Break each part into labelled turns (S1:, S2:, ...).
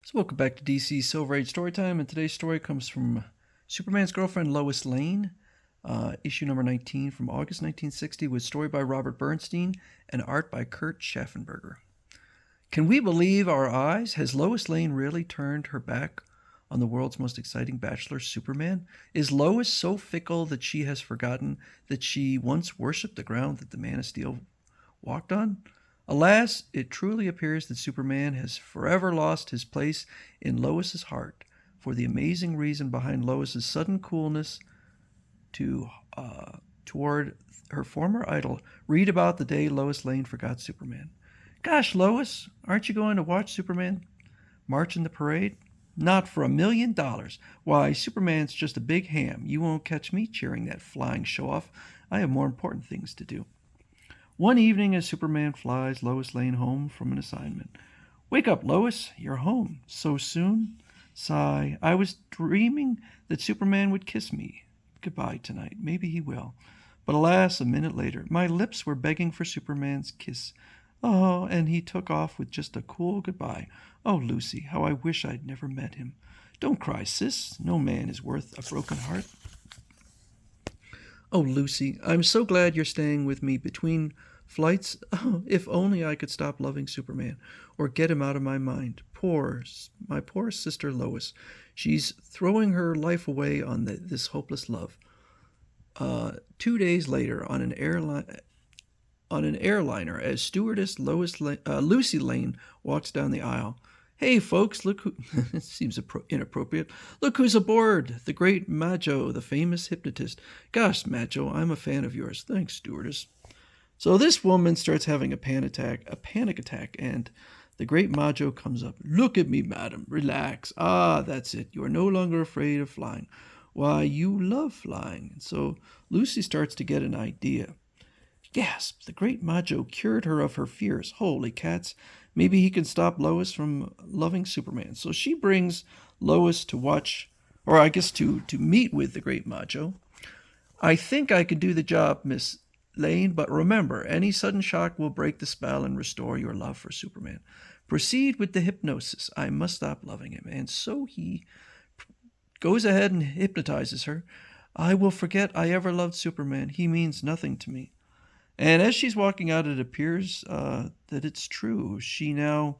S1: So welcome back to DC Silver Age Storytime, and today's story comes from Superman's Girlfriend, Lois Lane, issue number 19 from August 1960, with story by Robert Bernstein and art by Kurt Schaffenberger. Can we believe our eyes? Has Lois Lane really turned her back on the world's most exciting bachelor, Superman? Is Lois so fickle that she has forgotten that she once worshipped the ground that the Man of Steel walked on? Alas, it truly appears that Superman has forever lost his place in Lois's heart, for the amazing reason behind Lois's sudden coolness toward her former idol. Read about the day Lois Lane forgot Superman. Gosh, Lois, aren't you going to watch Superman march in the parade? Not for $1,000,000. Why, Superman's just a big ham. You won't catch me cheering that flying show-off. I have more important things to do. One evening, as Superman flies Lois Lane home from an assignment. Wake up, Lois. You're home. So soon? Sigh. I was dreaming that Superman would kiss me. Goodbye tonight. Maybe he will. But alas, a minute later, my lips were begging for Superman's kiss. Oh, and he took off with just a cool goodbye. Oh, Lucy, how I wish I'd never met him. Don't cry, sis. No man is worth a broken heart. Oh, Lucy, I'm so glad you're staying with me between flights. Oh, if only I could stop loving Superman or get him out of my mind. My poor sister Lois. She's throwing her life away on this hopeless love. 2 days later, on an airliner, as stewardess Lucy Lane walks down the aisle. Hey, folks, look who... It seems inappropriate. Look who's aboard. The great Majo, the famous hypnotist. Gosh, Majo, I'm a fan of yours. Thanks, stewardess. So this woman starts having a panic attack, and the great Majo comes up. Look at me, madam. Relax. Ah, that's it. You are no longer afraid of flying. Why, you love flying. And so Lucy starts to get an idea. Gasp! The great Majo cured her of her fears. Holy cats! Maybe he can stop Lois from loving Superman. So she brings Lois to watch, or I guess to meet with the great Majo. I think I can do the job, Miss Lane, but remember, any sudden shock will break the spell and restore your love for Superman. Proceed with the hypnosis. I must stop loving him. And so he goes ahead and hypnotizes her. I will forget I ever loved Superman. He means nothing to me. And as she's walking out, it appears that it's true. She now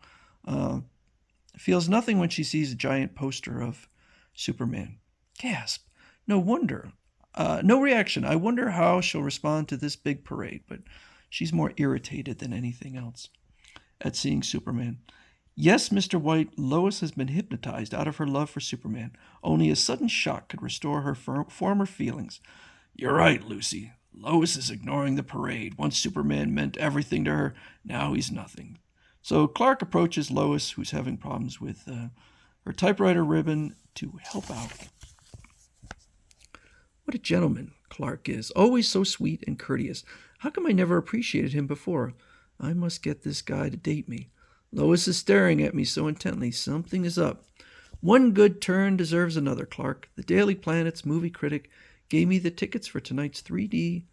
S1: feels nothing when she sees a giant poster of Superman. Gasp! No wonder. No reaction. I wonder how she'll respond to this big parade, but she's more irritated than anything else at seeing Superman. Yes, Mr. White, Lois has been hypnotized out of her love for Superman. Only a sudden shock could restore her former feelings. You're right, Lucy. Lois is ignoring the parade. Once Superman meant everything to her, now he's nothing. So Clark approaches Lois, who's having problems with her typewriter ribbon, to help out. What a gentleman Clark is, always so sweet and courteous. How come I never appreciated him before? I must get this guy to date me. Lois is staring at me so intently. Something is up. One good turn deserves another, Clark. The Daily Planet's movie critic gave me the tickets for tonight's 3D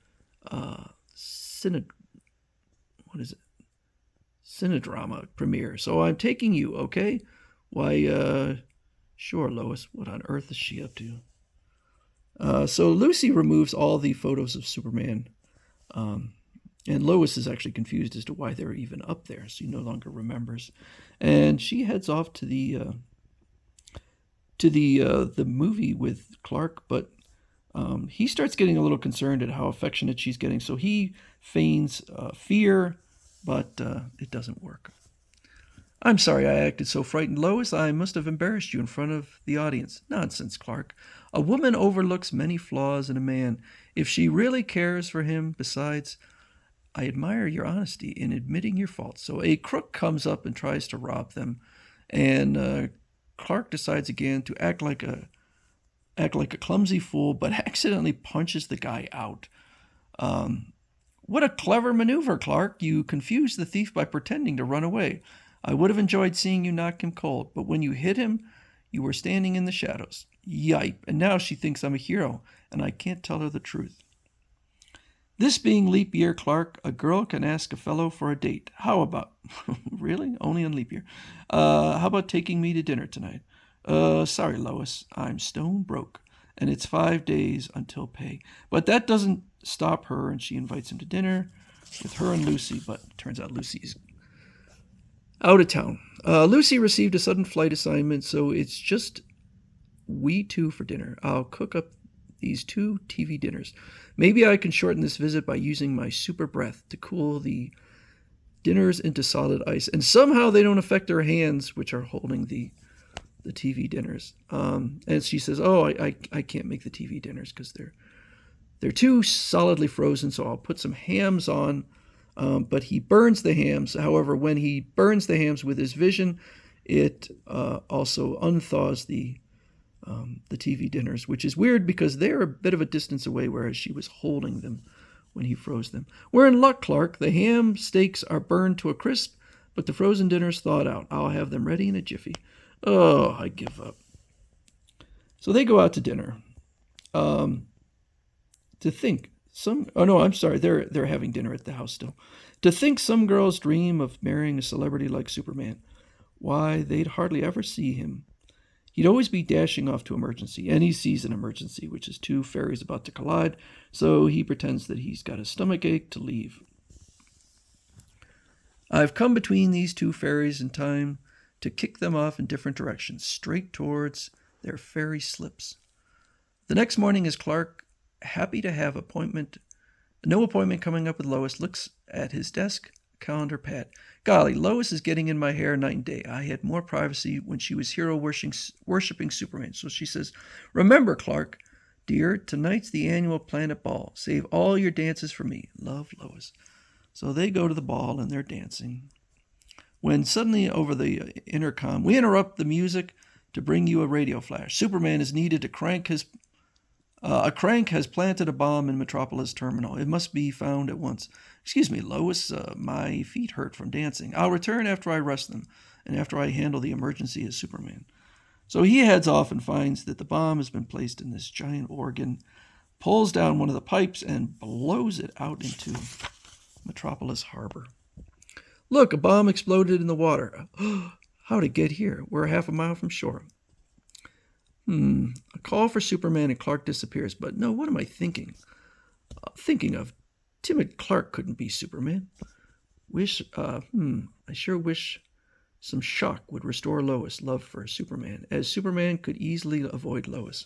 S1: Cinedrama premiere. So I'm taking you, okay? Why, sure, Lois. What on earth is she up to? So Lucy removes all the photos of Superman. And Lois is actually confused as to why they're even up there. She no longer remembers. And she heads off to the movie with Clark, but he starts getting a little concerned at how affectionate she's getting, so he feigns fear, but it doesn't work. I'm sorry I acted so frightened, Lois. I must have embarrassed you in front of the audience. Nonsense, Clark. A woman overlooks many flaws in a man if she really cares for him. Besides, I admire your honesty in admitting your faults. So a crook comes up and tries to rob them, and Clark decides again to act like a clumsy fool, but accidentally punches the guy out. What a clever maneuver, Clark. You confused the thief by pretending to run away. I would have enjoyed seeing you knock him cold, but when you hit him, you were standing in the shadows. Yipe, and now she thinks I'm a hero, and I can't tell her the truth. This being leap year, Clark, a girl can ask a fellow for a date. How about, really? Only on leap year. How about taking me to dinner tonight? Sorry, Lois, I'm stone broke, and it's 5 days until pay. But that doesn't stop her, and she invites him to dinner with her and Lucy, but it turns out Lucy's out of town. Lucy received a sudden flight assignment, so it's just we two for dinner. I'll cook up these 2 TV dinners. Maybe I can shorten this visit by using my super breath to cool the dinners into solid ice. And somehow they don't affect her hands, which are holding the TV dinners. And she says, oh, I can't make the TV dinners because they're too solidly frozen, so I'll put some hams on. But he burns the hams. However, when he burns the hams with his vision, it also unthaws the TV dinners, which is weird because they're a bit of a distance away, whereas she was holding them when he froze them. We're in luck, Clark. The ham steaks are burned to a crisp, but the frozen dinner's thawed out. I'll have them ready in a jiffy. Oh, I give up. So they go out to dinner. To think some... Oh, no, I'm sorry. They're having dinner at the house still. To think some girls dream of marrying a celebrity like Superman. Why, they'd hardly ever see him. He'd always be dashing off to emergency, and he sees an emergency, which is 2 ferries about to collide, so he pretends that he's got a stomachache to leave. I've come between these 2 ferries in time to kick them off in different directions, straight towards their ferry slips. The next morning, as Clark, happy to have no appointment coming up with Lois, looks at his desk, calendar pad. Golly, Lois is getting in my hair night and day. I had more privacy when she was hero worshipping Superman. So she says, remember, Clark, dear, tonight's the annual Planet Ball. Save all your dances for me. Love, Lois. So they go to the ball and they're dancing. When suddenly over the intercom, we interrupt the music to bring you a radio flash. Superman is needed to crank his... a crank has planted a bomb in Metropolis Terminal. It must be found at once. Excuse me, Lois, my feet hurt from dancing. I'll return after I rest them and after I handle the emergency as Superman. So he heads off and finds that the bomb has been placed in this giant organ, pulls down one of the pipes, and blows it out into Metropolis Harbor. Look, a bomb exploded in the water. How'd it get here? We're half a mile from shore. A call for Superman and Clark disappears. But no, what am I thinking? Thinking of timid Clark couldn't be Superman. I sure wish some shock would restore Lois' love for Superman, as Superman could easily avoid Lois.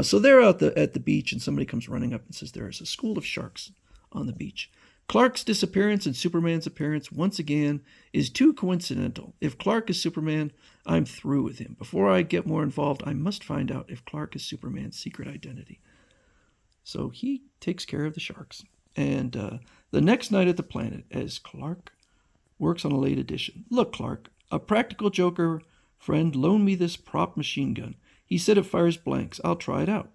S1: So they're out at the beach, and somebody comes running up and says there is a school of sharks on the beach. Clark's disappearance and Superman's appearance once again is too coincidental. If Clark is Superman, I'm through with him. Before I get more involved, I must find out if Clark is Superman's secret identity. So he takes care of the sharks. And the next night at the planet, as Clark works on a late edition. Look, Clark, a practical joker friend loaned me this prop machine gun. He said it fires blanks. I'll try it out.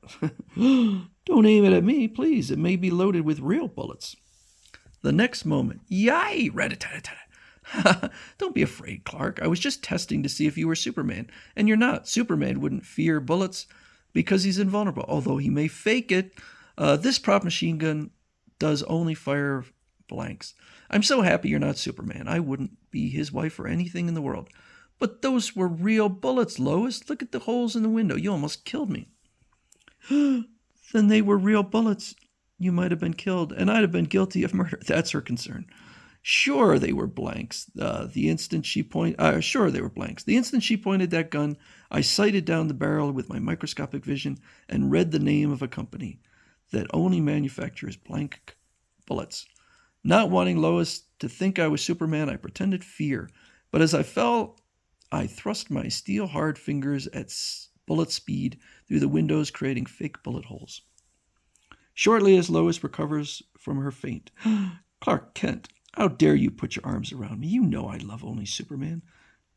S1: Don't aim it at me, please. It may be loaded with real bullets. The next moment, yay, rat-a-tat-a-tat. Don't be afraid, Clark. I was just testing to see if you were Superman, and you're not. Superman wouldn't fear bullets because he's invulnerable, although he may fake it. This prop machine gun does only fire blanks. I'm so happy you're not Superman. I wouldn't be his wife for anything in the world. But those were real bullets, Lois. Look at the holes in the window. You almost killed me. Then they were real bullets. You might have been killed, and I'd have been guilty of murder. That's her concern. Sure, they were blanks. The instant she pointed that gun, I sighted down the barrel with my microscopic vision and read the name of a company that only manufactures blank bullets. Not wanting Lois to think I was Superman, I pretended fear. But as I fell, I thrust my steel-hard fingers at bullet speed through the windows, creating fake bullet holes. Shortly as Lois recovers from her faint, Clark Kent, how dare you put your arms around me? You know I love only Superman.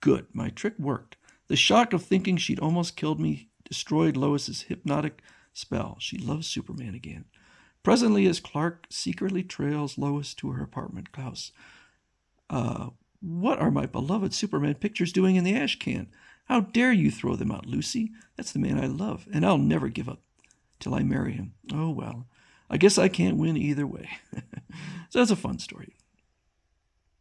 S1: Good, my trick worked. The shock of thinking she'd almost killed me destroyed Lois's hypnotic spell. She loves Superman again. Presently, as Clark secretly trails Lois to her apartment house, what are my beloved Superman pictures doing in the ash can? How dare you throw them out, Lucy? That's the man I love, and I'll never give up till I marry him. Oh, well, I guess I can't win either way. So that's a fun story.